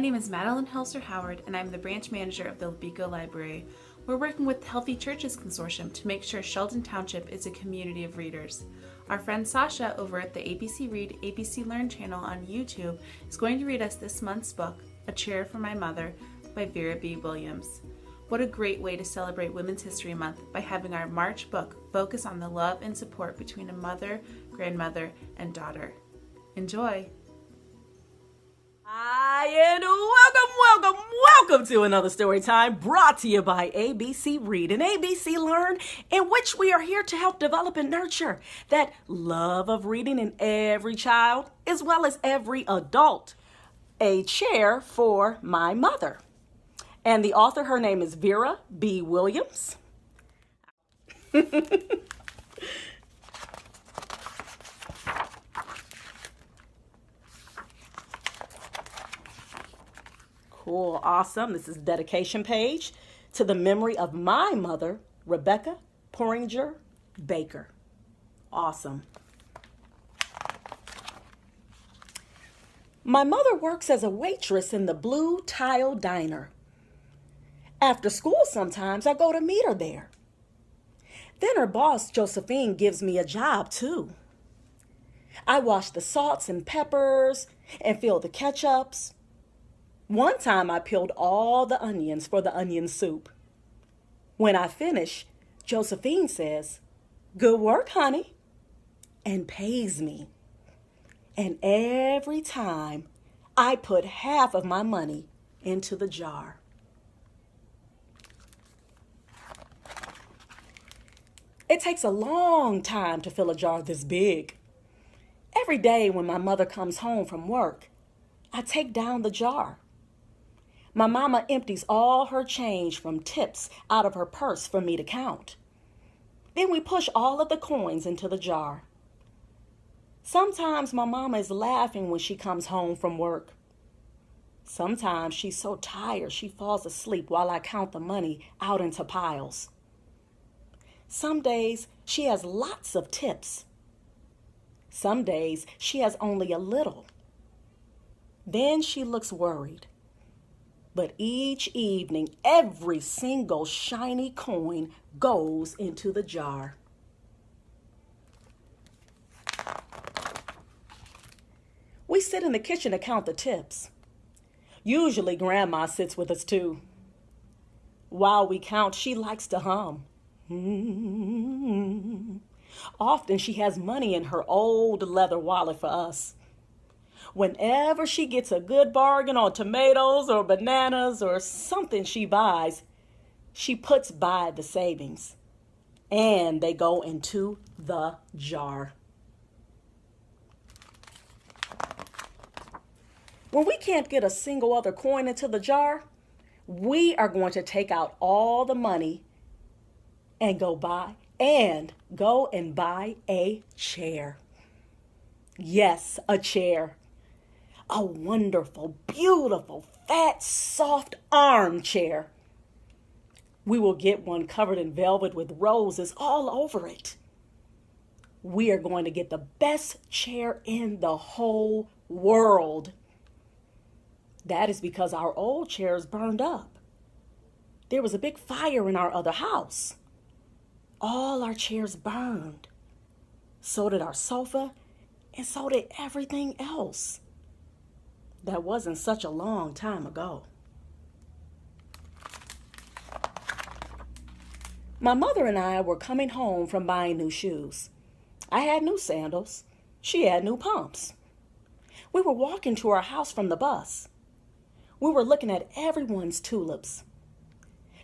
name is Madeline Helser Howard, and I'm the branch manager of the Beaufort Library. We're working with Healthy Churches Consortium to make sure Sheldon Township is a community of readers. Our friend Sasha over at the ABC Read, ABC Learn channel on YouTube is going to read us this month's book, A Chair for My Mother, by Vera B. Williams. What a great way to celebrate Women's History Month by having our March book focus on the love and support between a mother, grandmother, and daughter. Enjoy! Hi, and welcome to another story time brought to you by ABC Read and ABC Learn, in which we are here to help develop and nurture that love of reading in every child as well as every adult. A Chair for My Mother. And the author, her name is Vera B. Williams. Cool, awesome. This is the dedication page to the memory of my mother, Rebecca Porringer Baker. Awesome. My mother works as a waitress in the Blue Tile Diner. After school sometimes I go to meet her there. Then her boss, Josephine, gives me a job too. I wash the salts and peppers and fill the ketchups. One time I peeled all the onions for the onion soup. When I finish, Josephine says, "Good work, honey," and pays me. And every time I put half of my money into the jar. It takes a long time to fill a jar this big. Every day when my mother comes home from work, I take down the jar. My mama empties all her change from tips out of her purse for me to count. Then we push all of the coins into the jar. Sometimes my mama is laughing when she comes home from work. Sometimes she's so tired she falls asleep while I count the money out into piles. Some days she has lots of tips. Some days she has only a little. Then she looks worried. But each evening, every single shiny coin goes into the jar. We sit in the kitchen to count the tips. Usually Grandma sits with us too. While we count, she likes to hum. Often she has money in her old leather wallet for us. Whenever she gets a good bargain on tomatoes or bananas or something she buys, she puts by the savings, and they go into the jar. When we can't get a single other coin into the jar, we are going to take out all the money and go and buy a chair. Yes, a chair. A wonderful, beautiful, fat, soft armchair. We will get one covered in velvet with roses all over it. We are going to get the best chair in the whole world. That is because our old chairs burned up. There was a big fire in our other house. All our chairs burned. So did our sofa, and so did everything else. That wasn't such a long time ago. My mother and I were coming home from buying new shoes. I had new sandals. She had new pumps. We were walking to our house from the bus. We were looking at everyone's tulips.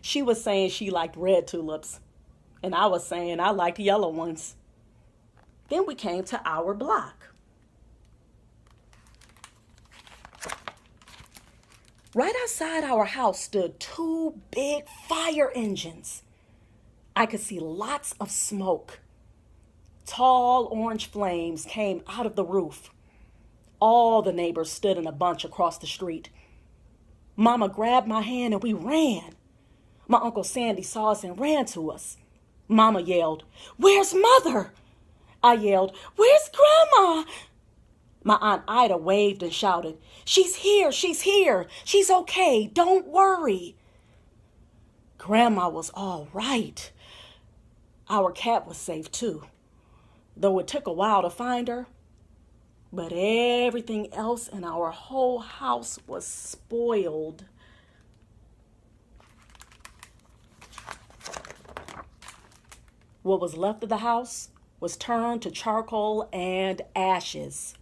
She was saying she liked red tulips, and I was saying I liked yellow ones. Then we came to our block. Right outside our house stood two big fire engines. I could see lots of smoke. Tall orange flames came out of the roof. All the neighbors stood in a bunch across the street. Mama grabbed my hand and we ran. My Uncle Sandy saw us and ran to us. Mama yelled, "Where's Mother?" I yelled, "Where's Grandma?" My Aunt Ida waved and shouted, "She's here, she's here, she's okay, don't worry." Grandma was all right. Our cat was safe too, though it took a while to find her. But everything else in our whole house was spoiled. What was left of the house was turned to charcoal and ashes.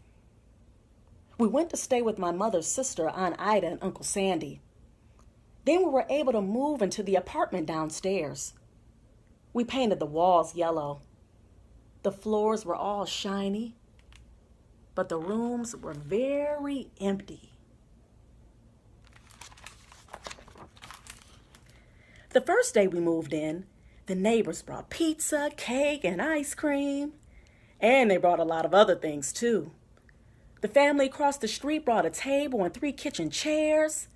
We went to stay with my mother's sister, Aunt Ida, and Uncle Sandy. Then we were able to move into the apartment downstairs. We painted the walls yellow. The floors were all shiny, but the rooms were very empty. The first day we moved in, the neighbors brought pizza, cake, and ice cream. And they brought a lot of other things too. The family across the street brought a table and 3 kitchen chairs.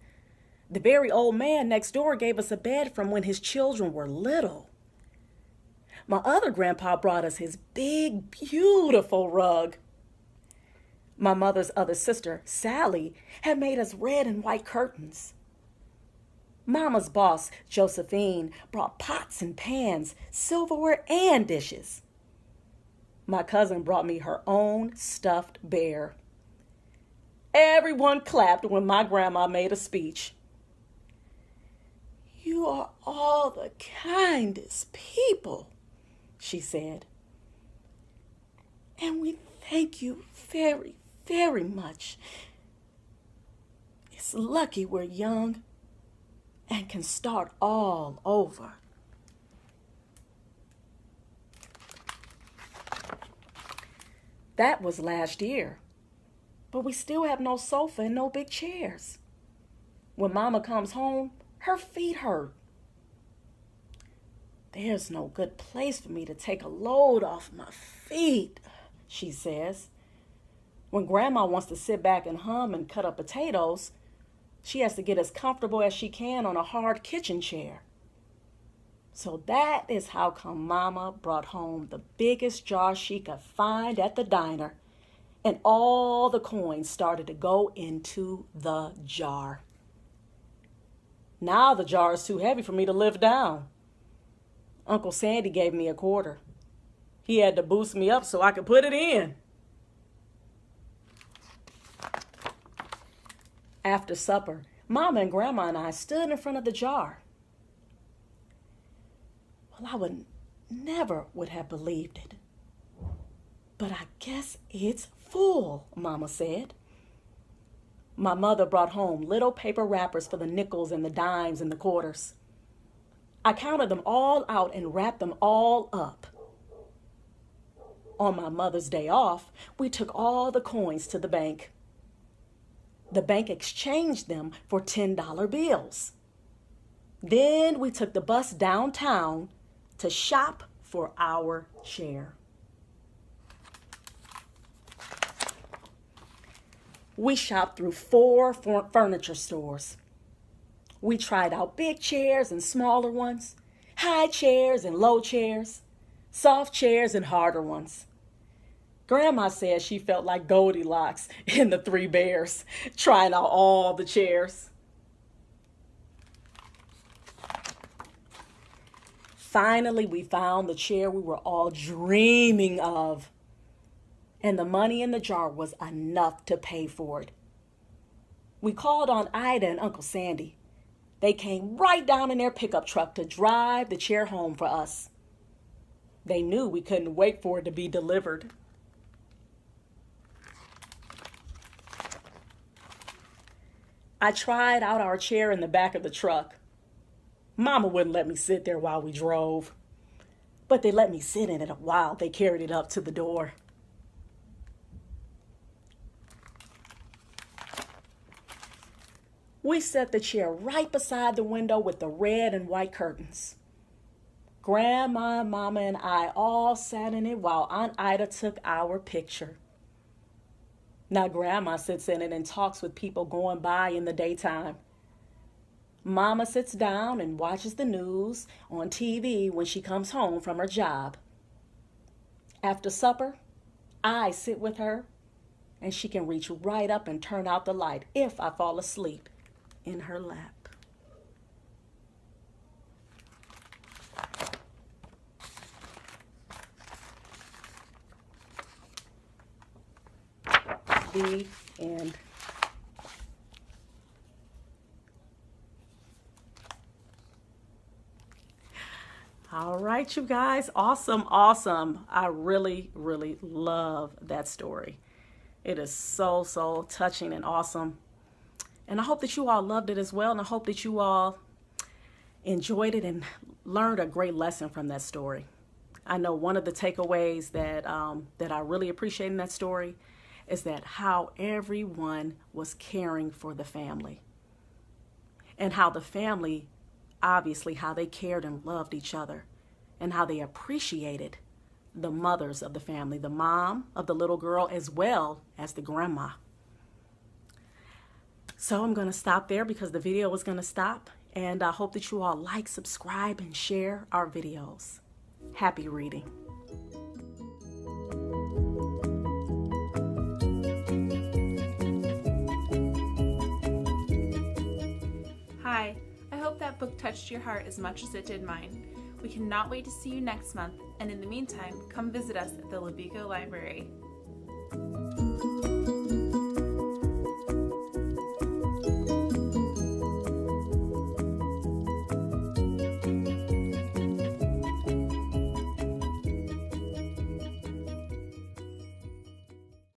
The very old man next door gave us a bed from when his children were little. My other grandpa brought us his big, beautiful rug. My mother's other sister, Sally, had made us red and white curtains. Mama's boss, Josephine, brought pots and pans, silverware, and dishes. My cousin brought me her own stuffed bear. Everyone clapped when my grandma made a speech. "You are all the kindest people," she said. "And we thank you very, very much. It's lucky we're young and can start all over." That was last year, but we still have no sofa and no big chairs. When Mama comes home, her feet hurt. "There's no good place for me to take a load off my feet," she says. When Grandma wants to sit back and hum and cut up potatoes, she has to get as comfortable as she can on a hard kitchen chair. So that is how come Mama brought home the biggest jar she could find at the diner, and all the coins started to go into the jar. Now the jar is too heavy for me to lift down. Uncle Sandy gave me a quarter. He had to boost me up so I could put it in. After supper, Mama and Grandma and I stood in front of the jar. Well, I would never have believed it. "But I guess it's full," Mama said. My mother brought home little paper wrappers for the nickels and the dimes and the quarters. I counted them all out and wrapped them all up. On my mother's day off, we took all the coins to the bank. The bank exchanged them for $10 bills. Then we took the bus downtown to shop for our share. We shopped through 4 furniture stores. We tried out big chairs and smaller ones, high chairs and low chairs, soft chairs and harder ones. Grandma said she felt like Goldilocks in the 3 Bears, trying out all the chairs. Finally, we found the chair we were all dreaming of. And the money in the jar was enough to pay for it. We called on Ida and Uncle Sandy. They came right down in their pickup truck to drive the chair home for us. They knew we couldn't wait for it to be delivered. I tried out our chair in the back of the truck. Mama wouldn't let me sit there while we drove, but they let me sit in it a while. They carried it up to the door. We set the chair right beside the window with the red and white curtains. Grandma, Mama, and I all sat in it while Aunt Ida took our picture. Now Grandma sits in it and talks with people going by in the daytime. Mama sits down and watches the news on TV when she comes home from her job. After supper, I sit with her and she can reach right up and turn out the light if I fall asleep in her lap. The end. All right, you guys. Awesome, awesome. I really, really love that story. It is so, so touching and awesome. And I hope that you all loved it as well. And I hope that you all enjoyed it and learned a great lesson from that story. I know one of the takeaways that I really appreciate in that story is that how everyone was caring for the family. And how the family, obviously, how they cared and loved each other. And how they appreciated the mothers of the family, the mom of the little girl as well as the grandma. So I'm going to stop there because the video is going to stop. And I hope that you all like, subscribe, and share our videos. Happy reading. Hi, I hope that book touched your heart as much as it did mine. We cannot wait to see you next month, and in the meantime, come visit us at the Beaufort Library.